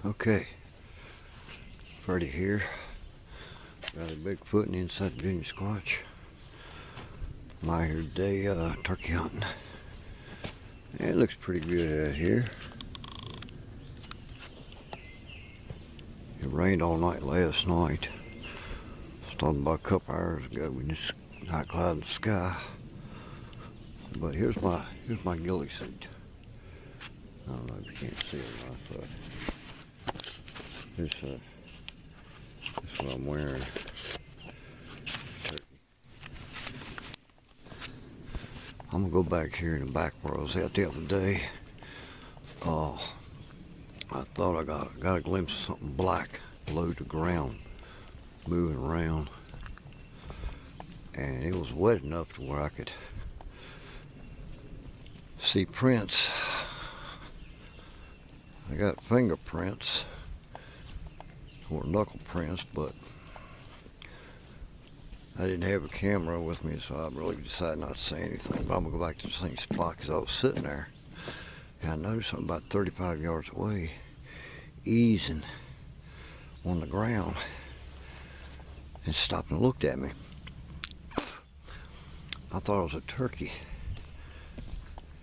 Okay, Freddie here. Got a Bigfoot and inside Virginia Squatch. I'm out here today turkey hunting. It looks pretty good out here. It rained all night last night. Started about a couple hours ago. We just got cloud in the sky. But here's my ghillie suit. I don't know if you can't see it or not, but this is what I'm wearing. I'm gonna go back here in the back where I was at the other day. I thought I got a glimpse of something black below the ground, moving around, and it was wet enough to where I could see prints. I got fingerprints or knuckle prints, but I didn't have a camera with me, so I really decided not to say anything. But I'm gonna go back to the same spot because I was sitting there and I noticed something about 35 yards away, easing on the ground, and stopped and looked at me. I thought it was a turkey,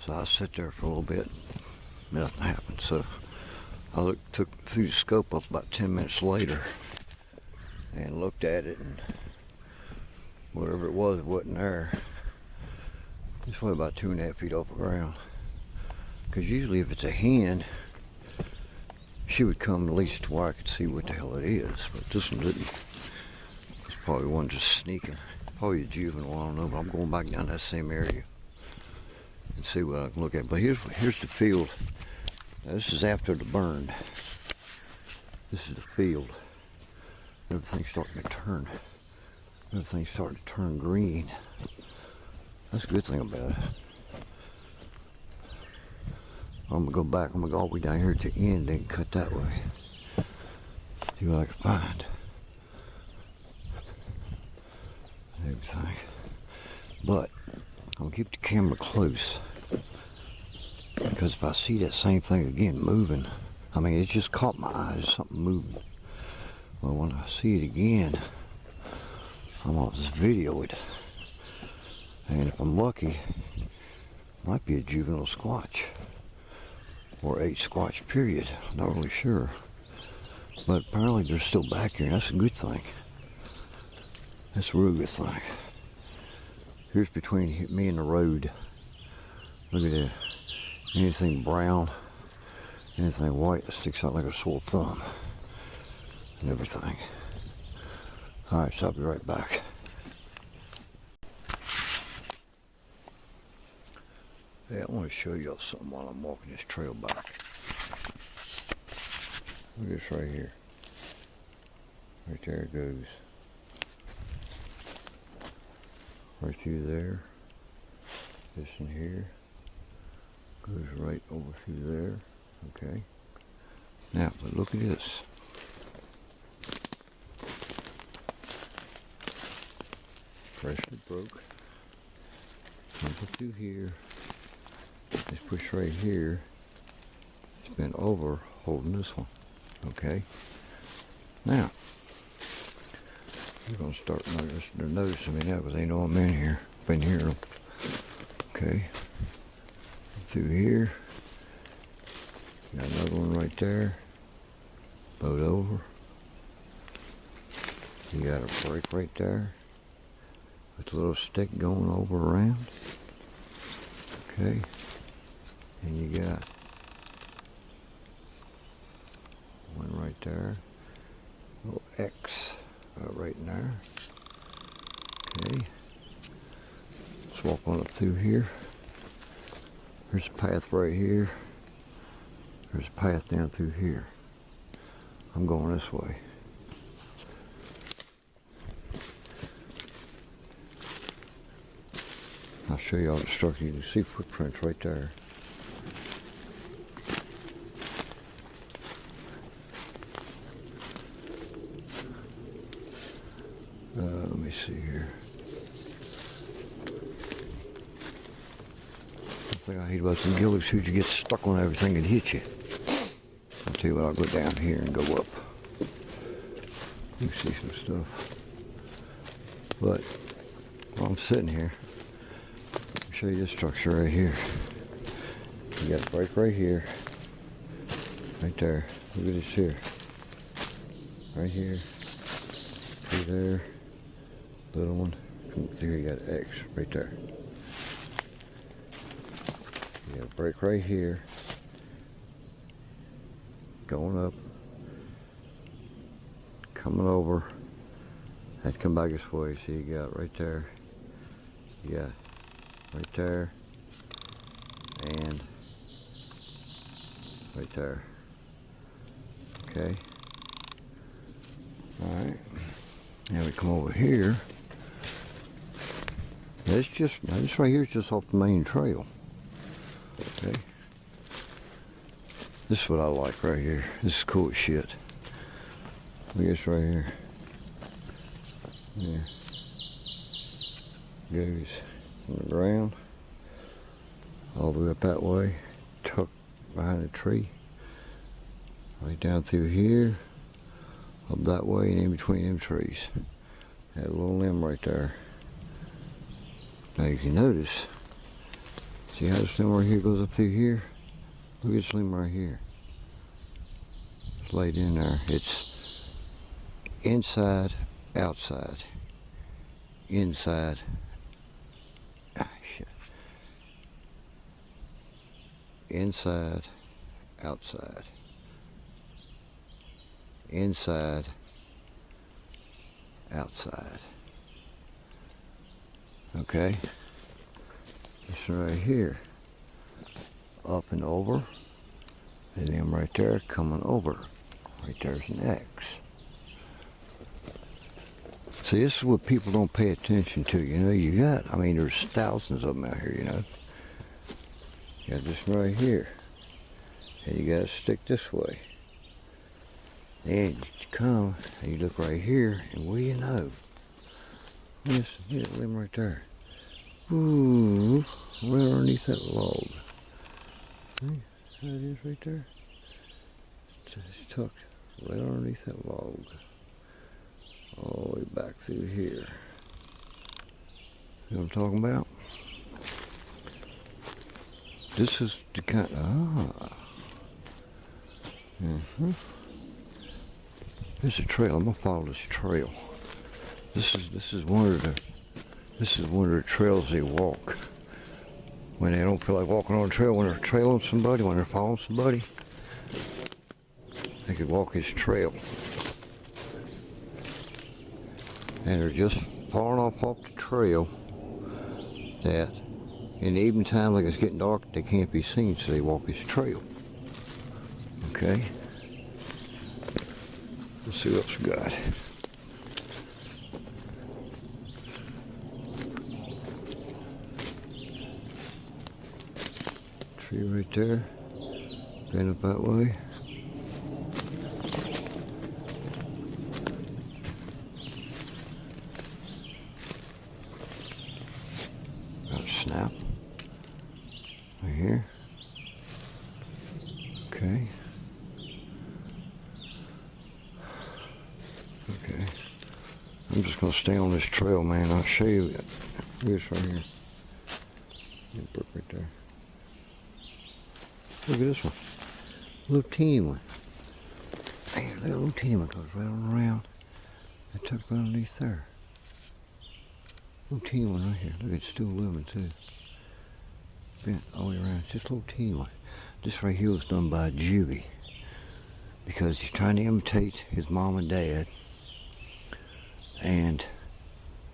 so I sat there for a little bit. Nothing happened. So I threw the scope up about 10 minutes later and looked at it, and whatever it wasn't there. It's probably about 2.5 feet off the ground. Because usually if it's a hen, she would come at least to where I could see what the hell it is. But this one didn't. It's probably one just sneaking. Probably a juvenile, I don't know, but I'm going back down that same area and see what I can look at. But here's the field. Now, this is after the burn. This is the field. Everything's starting to turn. Everything's starting to turn green. That's a good thing about it. I'm gonna go back. I'm gonna go all the way down here to the end and cut that way. See what I can find. Everything. But I'm gonna keep the camera close, because if I see that same thing again moving, I mean, it just caught my eye. There's something moving. Well, when I see it again, I'm gonna just video it. And if I'm lucky, it might be a juvenile squatch. Or a squatch period. I'm not really sure. But apparently they're still back here, and that's a good thing. That's a real good thing. Here's between me and the road. Look at that. Anything brown, anything white that sticks out like a sore thumb. And everything. Alright, so I'll be right back. Hey, I want to show y'all something while I'm walking this trail back. Look at this right here. Right there it goes. Right through there. This in here. Goes right over through there. Okay. Now, but look at this. Freshly broke. Comes through here. This push right here. It's been over holding this one. Okay. Now, you're gonna start noticing me now because they know I'm in here. Been hearing them. Okay. Through here. Got another one right there. Boat over. You got a break right there. With a little stick going over around. Okay. And you got one right there. A little X right in there. Okay. Let's walk on up through here. There's a path right here. There's a path down through here. I'm going this way. I'll show you all the structure. You can see footprints right there. Let me see here. The thing I hate about some ghillie suits, you get stuck on everything and hit you. I'll tell you what, I'll go down here and go up. You can see some stuff. But while I'm sitting here, I'll show you this structure right here. You got a break right here. Right there. Look at this here. Right here. Through there. Little one. Come through, you got an X right there. You got a break right here. Going up. Coming over. Had to come back this way. See, you got right there. You got right there. And right there. Okay. Alright. Now we come over here. This right here is just off the main trail. Okay. This is what I like right here. This is cool as shit. Look at this right here. Yeah. Goes on the ground. All the way up that way. Tucked behind a tree. Right down through here. Up that way and in between them trees. Had a little limb right there. Now you can notice, see how this limb right here goes up through here? Look at this limb right here. It's laid in there. It's inside, outside. Inside. Ah, shit. Inside, outside. Inside, outside. Okay, this right here, up and over, and then right there coming over. Right there's an X. See, this is what people don't pay attention to. You know, you got, I mean, there's thousands of them out here, you know. You got this right here, and you got to stick this way. Then you come, and you look right here, and what do you know? Listen, here's a limb right there. Ooh, right underneath that log. See how it is right there? It's tucked right underneath that log. All the way back through here. See what I'm talking about? This is the kind of, There's a trail. I'm gonna follow this trail. This is one of the trails they walk when they don't feel like walking on a trail. When they're trailing somebody, when they're following somebody, they could walk this trail. And they're just falling off the trail that in the evening time, like it's getting dark, they can't be seen, so they walk this trail. Okay? Let's see what else we got. Tree right there, going up that way. Got a snap right here. Okay. Okay. I'm just gonna stay on this trail, man. I'll show you this right here. Brook right there. Look at this one. Little teeny one. Man, look at a little teeny one goes right on around. I tucked right underneath there. Little teeny one right here. Look, it's still living too. Bent all the way around. Just a little teeny one. This right here was done by a juvie. Because he's trying to imitate his mom and dad. And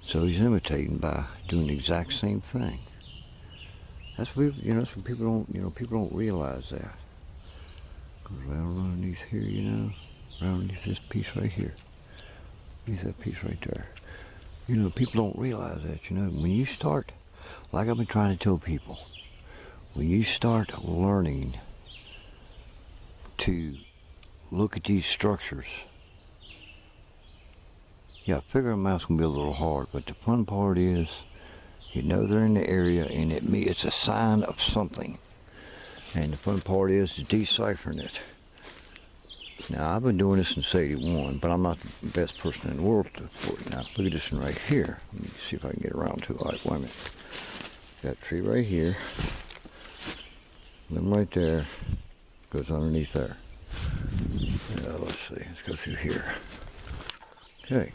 so he's imitating by doing the exact same thing. That's what that's what people don't realize that. Goes right underneath here, right underneath this piece right here. Underneath that piece right there. People don't realize that, when you start, like I've been trying to tell people, when you start learning to look at these structures, yeah, figuring them out's gonna be a little hard, but the fun part is, they're in the area, and it's a sign of something. And the fun part is deciphering it. Now, I've been doing this since '81, but I'm not the best person in the world for it. Now, look at this one right here. Let me see if I can get around to it. All right, wait a minute. Got a tree right here. Limb right there. Goes underneath there. Now, let's see. Let's go through here. Okay.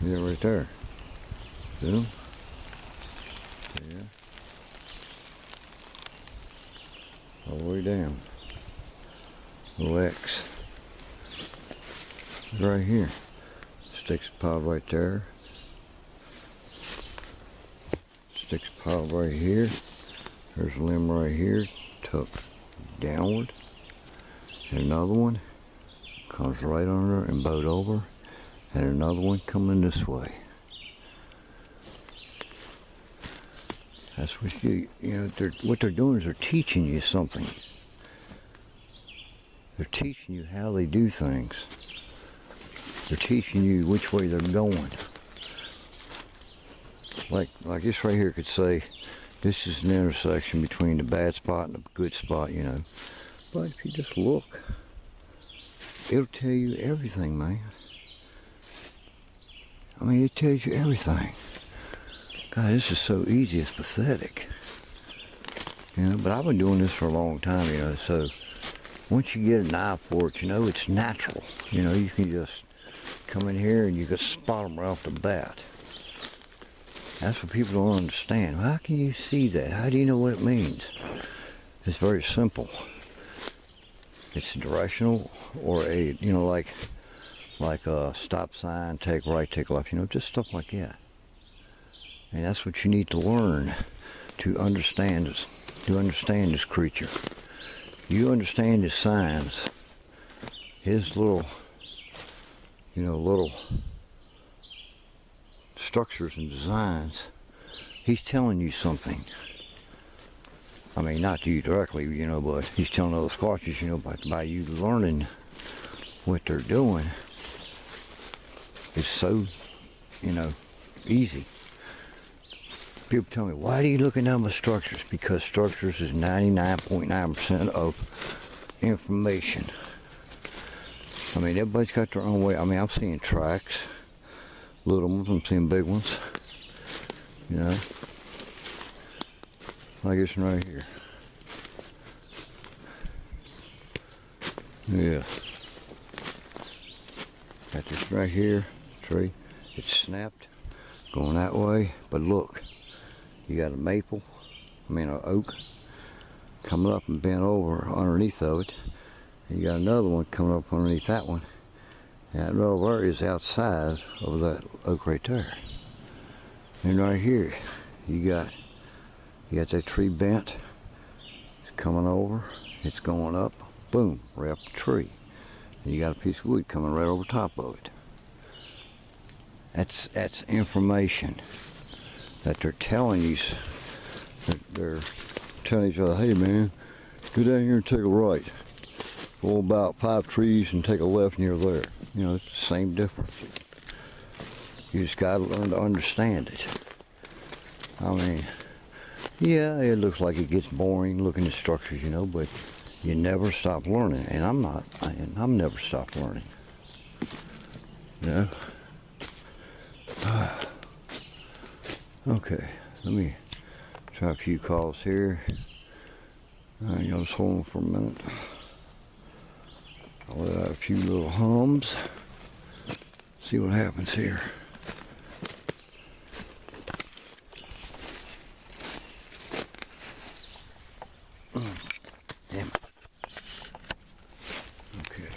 Yeah, right there. See them? Yeah. All the way down. Little X. Right here. Sticks piled right there. Sticks piled right here. There's a limb right here, tucked downward. And another one comes right under and bowed over. And another one coming this way. That's what you know, what they're doing is they're teaching you something. They're teaching you how they do things. They're teaching you which way they're going. Like this right here could say, this is an intersection between the bad spot and the good spot, you know. But if you just look, it'll tell you everything, man. I mean, it tells you everything. God, this is so easy, it's pathetic. You know, but I've been doing this for a long time, you know, so once you get an eye for it, you know, it's natural. You know, you can just come in here and you can spot them right off the bat. That's what people don't understand. How can you see that? How do you know what it means? It's very simple. It's directional, or a, you know, like a stop sign, take right, take left, you know, just stuff like that. And that's what you need to learn to understand this creature. You understand his signs, his little, you know, little structures and designs. He's telling you something. I mean, not to you directly, you know, but he's telling other squatches, you know, by you learning what they're doing. It's so, you know, easy. People tell me, why are you looking at my structures? Because structures is 99.9% of information. I mean, everybody's got their own way. I mean, I'm seeing tracks, little ones, I'm seeing big ones, you know. Like this one right here. Yeah. Got this right here, tree. It's snapped, going that way. But look, you got a maple, an oak, coming up and bent over underneath of it. And you got another one coming up underneath that one. And that little area is outside of that oak right there. And right here, you got that tree bent. It's coming over. It's going up. Boom, right up the tree. And you got a piece of wood coming right over top of it. That's information that they're telling you. They're telling each other, hey man, go down here and take a right. Go about 5 trees and take a left near there. You know, it's the same difference. You just got to learn to understand it. I mean, yeah, it looks like it gets boring looking at structures, you know, but you never stop learning. And I'm never stopped learning. You know? Okay, let me try a few calls here. You know, just hold on for a minute. I'll let out a few little hums. See what happens here. Damn it. Okay.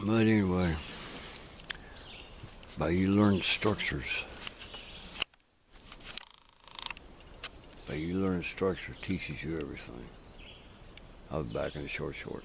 But anyway, by you learn structures, teaches you everything. I'll be back in a short.